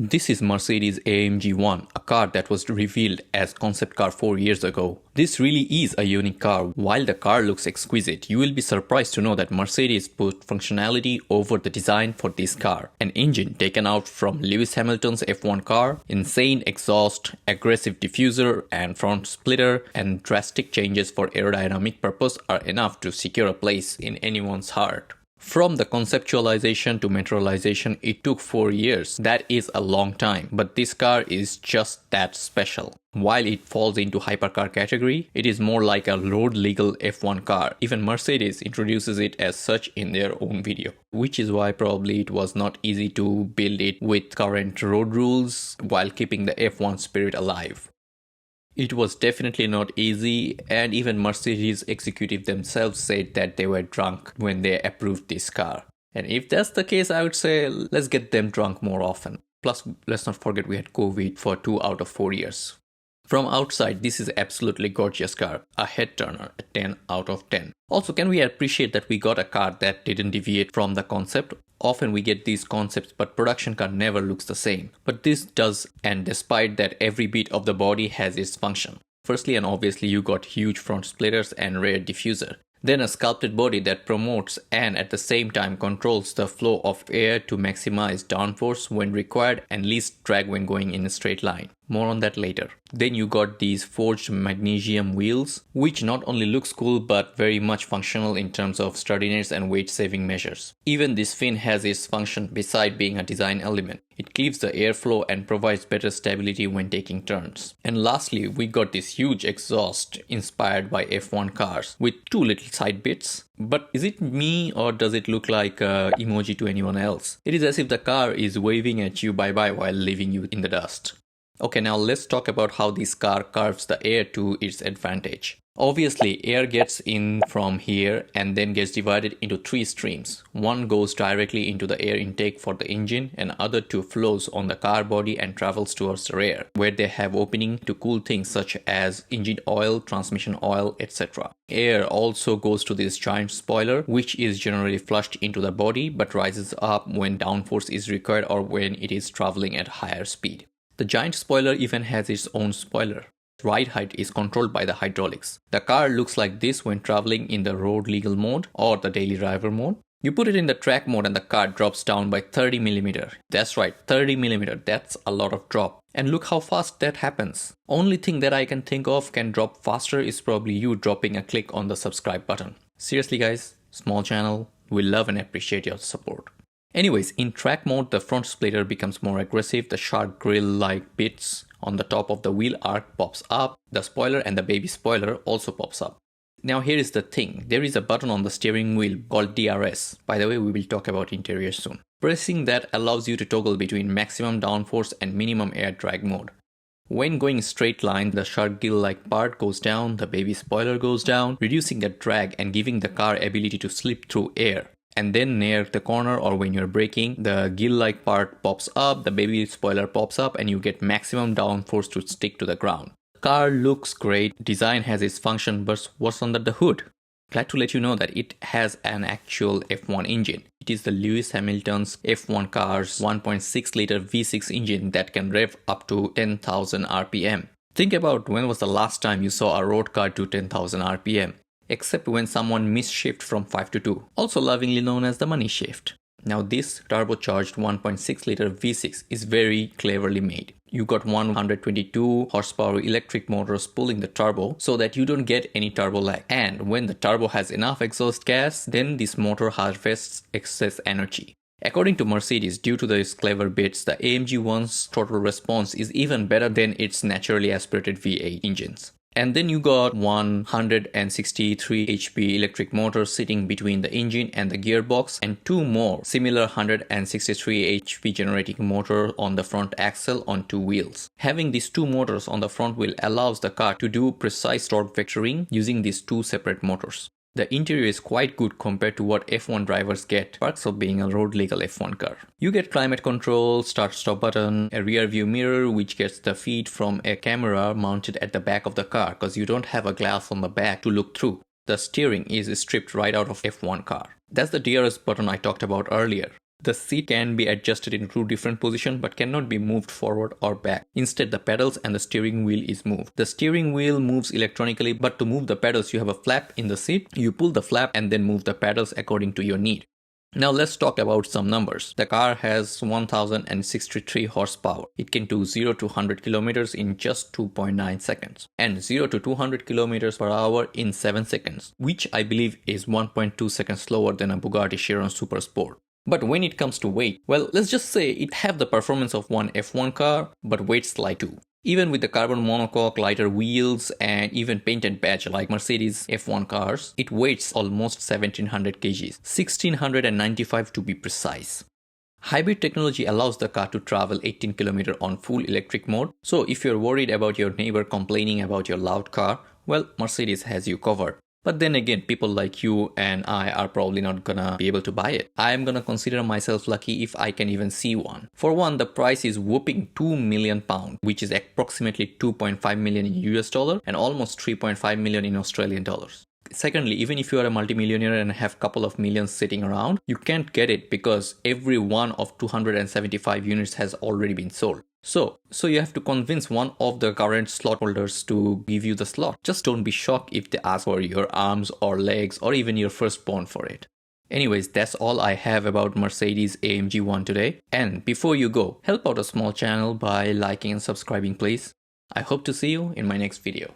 This is Mercedes-AMG One, a car that was revealed as concept car 4 years ago. This really is a unique car. While the car looks exquisite, you will be surprised to know that Mercedes put functionality over the design for this car. An engine taken out from Lewis Hamilton's F1 car, insane exhaust, aggressive diffuser and front splitter, and drastic changes for aerodynamic purpose are enough to secure a place in anyone's heart. From the conceptualization to materialization, it took 4 years. That is a long time, but this car is just that special. While it falls into hypercar category, it is more like a road legal F1 car. Even Mercedes introduces it as such in their own video, which is why probably it was not easy to build it with current road rules while keeping the F1 spirit alive. It was definitely not easy, and even Mercedes executive themselves said that they were drunk when they approved this car. And if that's the case, I would say let's get them drunk more often. Plus, let's not forget we had COVID for 2 out of 4 years. From outside, this is absolutely gorgeous car, a head turner, a 10 out of 10. Also, can we appreciate that we got a car that didn't deviate from the concept? Often we get these concepts, but production car never looks the same. But this does, and despite that, every bit of the body has its function. Firstly and obviously, you got huge front splitters and rear diffuser. Then a sculpted body that promotes and at the same time controls the flow of air to maximize downforce when required and least drag when going in a straight line. More on that later. Then you got these forged magnesium wheels, which not only looks cool but very much functional in terms of sturdiness and weight saving measures. Even this fin has its function beside being a design element. It cleaves the airflow and provides better stability when taking turns. And lastly, we got this huge exhaust inspired by F1 cars with 2 little side bits. But is it me or does it look like an emoji to anyone else? It is as if the car is waving at you bye-bye while leaving you in the dust. Okay, now let's talk about how this car carves the air to its advantage. Obviously, air gets in from here and then gets divided into 3 streams. One goes directly into the air intake for the engine, and other 2 flows on the car body and travels towards the rear, where they have opening to cool things such as engine oil, transmission oil, etc. Air also goes to this giant spoiler, which is generally flushed into the body but rises up when downforce is required or when it is traveling at higher speed. The giant spoiler even has its own spoiler. Ride height is controlled by the hydraulics. The car looks like this when traveling in the road legal mode or the daily driver mode. You put it in the track mode and the car drops down by 30mm. That's right, 30mm, that's a lot of drop. And look how fast that happens. Only thing that I can think of can drop faster is probably you dropping a click on the subscribe button. Seriously guys, small channel, we love and appreciate your support. Anyways, in track mode, the front splitter becomes more aggressive, the sharp grill-like bits on the top of the wheel arc pops up, the spoiler and the baby spoiler also pops up. Now here is the thing, there is a button on the steering wheel called DRS. By the way, we will talk about interior soon. Pressing that allows you to toggle between maximum downforce and minimum air drag mode. When going straight line, the shark gill-like part goes down, the baby spoiler goes down, reducing the drag and giving the car ability to slip through air. And then near the corner or when you're braking, the gill-like part pops up, the baby spoiler pops up and you get maximum downforce to stick to the ground. Car looks great, design has its function, but what's under the hood? Glad to let you know that it has an actual F1 engine. It is the Lewis Hamilton's F1 car's 1.6 liter V6 engine that can rev up to 10,000 RPM. Think about when was the last time you saw a road car do 10,000 RPM. Except when someone missed shift from 5 to 2, also lovingly known as the money shift. Now this turbocharged 1.6 liter V6 is very cleverly made. You got 122 horsepower electric motors pulling the turbo so that you don't get any turbo lag. And when the turbo has enough exhaust gas, then this motor harvests excess energy. According to Mercedes, due to these clever bits, the AMG One's total response is even better than its naturally aspirated V8 engines. And then you got 163 HP electric motors sitting between the engine and the gearbox and 2 more similar 163 HP generating motor on the front axle on 2 wheels. Having these 2 motors on the front wheel allows the car to do precise torque vectoring using these 2 separate motors. The interior is quite good compared to what F1 drivers get, perks of being a road legal F1 car. You get climate control, start-stop button, a rear view mirror which gets the feed from a camera mounted at the back of the car because you don't have a glass on the back to look through. The steering is stripped right out of F1 car. That's the DRS button I talked about earlier. The seat can be adjusted in two different positions but cannot be moved forward or back. Instead, the pedals and the steering wheel is moved. The steering wheel moves electronically, but to move the pedals you have a flap in the seat. You pull the flap and then move the pedals according to your need. Now let's talk about some numbers. The car has 1063 horsepower. It can do 0 to 100 kilometers in just 2.9 seconds and 0 to 200 kilometers per hour in 7 seconds, which I believe is 1.2 seconds slower than a Bugatti Chiron Super Sport. But when it comes to weight, well, let's just say it have the performance of one F1 car, but weights like 2. Even with the carbon monocoque, lighter wheels, and even painted badge like Mercedes F1 cars, it weighs almost 1700 kgs, 1695 to be precise. Hybrid technology allows the car to travel 18 km on full electric mode, so if you're worried about your neighbor complaining about your loud car, well, Mercedes has you covered. But then again, people like you and I are probably not gonna be able to buy it. I am gonna consider myself lucky if I can even see one. For one, the price is whopping £2 million, which is approximately 2.5 million in US dollar and almost 3.5 million in Australian dollars. Secondly, even if you are a multimillionaire and have a couple of millions sitting around, you can't get it because every one of 275 units has already been sold. So you have to convince one of the current slot holders to give you the slot. Just don't be shocked if they ask for your arms or legs or even your firstborn for it. Anyways, that's all I have about Mercedes AMG One today. And before you go, help out a small channel by liking and subscribing please. I hope to see you in my next video.